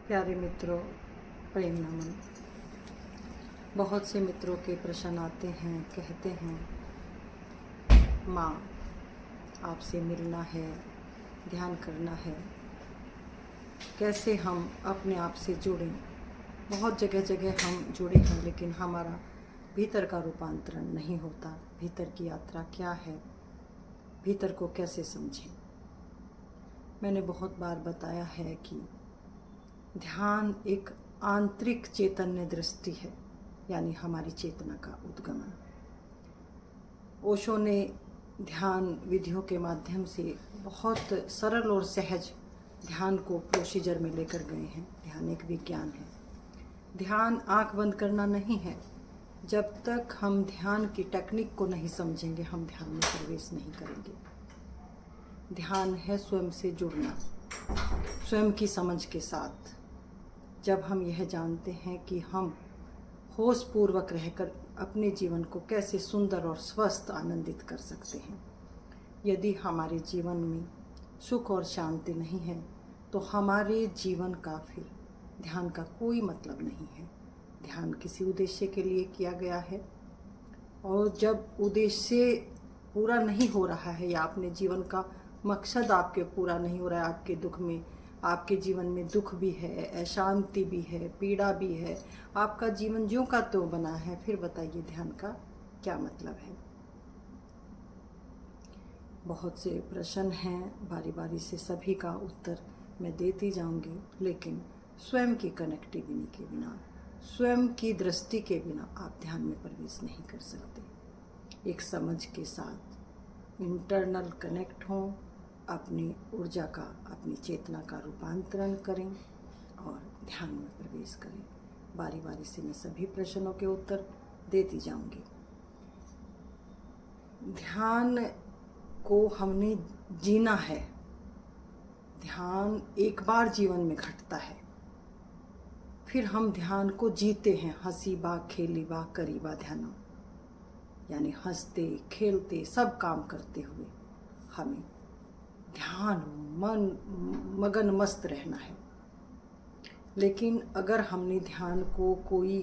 प्यारे मित्रों, प्रेम नमन। बहुत से मित्रों के प्रश्न आते हैं, कहते हैं माँ आपसे मिलना है, ध्यान करना है, कैसे हम अपने आप से जुड़ें। बहुत जगह जगह हम जुड़े हैं, लेकिन हमारा भीतर का रूपांतरण नहीं होता। भीतर की यात्रा क्या है, भीतर को कैसे समझें। मैंने बहुत बार बताया है कि ध्यान एक आंतरिक चैतन्य दृष्टि है, यानी हमारी चेतना का उद्गमन। ओशो ने ध्यान विधियों के माध्यम से बहुत सरल और सहज ध्यान को प्रोसीजर में लेकर गए हैं। ध्यान एक विज्ञान है। ध्यान आंख बंद करना नहीं है। जब तक हम ध्यान की टेक्निक को नहीं समझेंगे, हम ध्यान में प्रवेश नहीं करेंगे। ध्यान है स्वयं से जुड़ना, स्वयं की समझ के साथ। जब हम यह जानते हैं कि हम होश पूर्वक रहकर अपने जीवन को कैसे सुंदर और स्वस्थ आनंदित कर सकते हैं। यदि हमारे जीवन में सुख और शांति नहीं है, तो हमारे जीवन का फिर ध्यान का कोई मतलब नहीं है। ध्यान किसी उद्देश्य के लिए किया गया है, और जब उद्देश्य पूरा नहीं हो रहा है या अपने जीवन का मकसद आपके पूरा नहीं हो रहा है, आपके दुख में, आपके जीवन में दुख भी है, अशांति भी है, पीड़ा भी है, आपका जीवन ज्यों का त्यों बना है, फिर बताइए ध्यान का क्या मतलब है। बहुत से प्रश्न हैं, बारी बारी से सभी का उत्तर मैं देती जाऊंगी, लेकिन स्वयं की कनेक्टिविटी के बिना, स्वयं की दृष्टि के बिना आप ध्यान में प्रवेश नहीं कर सकते। एक समझ के साथ इंटरनल कनेक्ट हों, अपनी ऊर्जा का, अपनी चेतना का रूपांतरण करें और ध्यान में प्रवेश करें। बारी बारी से मैं सभी प्रश्नों के उत्तर देती जाऊंगी। ध्यान को हमने जीना है। ध्यान एक बार जीवन में घटता है, फिर हम ध्यान को जीते हैं। हंसी बा खेली बा करी बा ध्यान, यानी हंसते खेलते सब काम करते हुए हमें ध्यान मगन मस्त रहना है। लेकिन अगर हमने ध्यान को कोई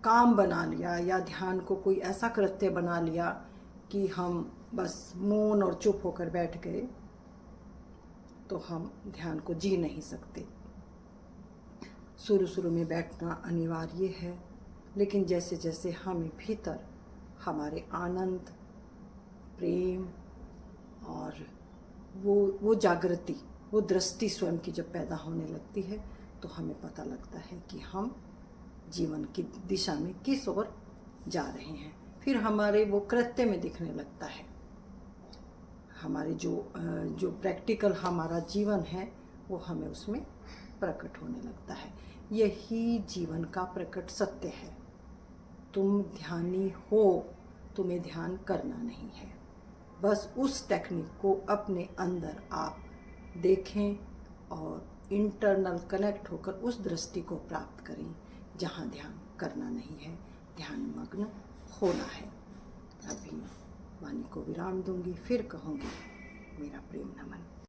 काम बना लिया, या ध्यान को कोई ऐसा कृत्य बना लिया कि हम बस मौन और चुप होकर बैठ गए, तो हम ध्यान को जी नहीं सकते। शुरू में बैठना अनिवार्य है, लेकिन जैसे जैसे हमें भीतर हमारे आनंद, प्रेम और वो जागृति, वो दृष्टि स्वयं की जब पैदा होने लगती है, तो हमें पता लगता है कि हम जीवन की दिशा में किस ओर जा रहे हैं। फिर हमारे वो कृत्य में दिखने लगता है। हमारे जो प्रैक्टिकल हमारा जीवन है, वो हमें उसमें प्रकट होने लगता है। यही जीवन का प्रकट सत्य है। तुम ध्यानी हो, तुम्हें ध्यान करना नहीं है। बस उस टेक्निक को अपने अंदर आप देखें और इंटरनल कनेक्ट होकर उस दृष्टि को प्राप्त करें जहाँ ध्यान करना नहीं है, ध्यान मग्न होना है। अभी वाणी को विराम दूंगी, फिर कहूँगी मेरा प्रेम नमन।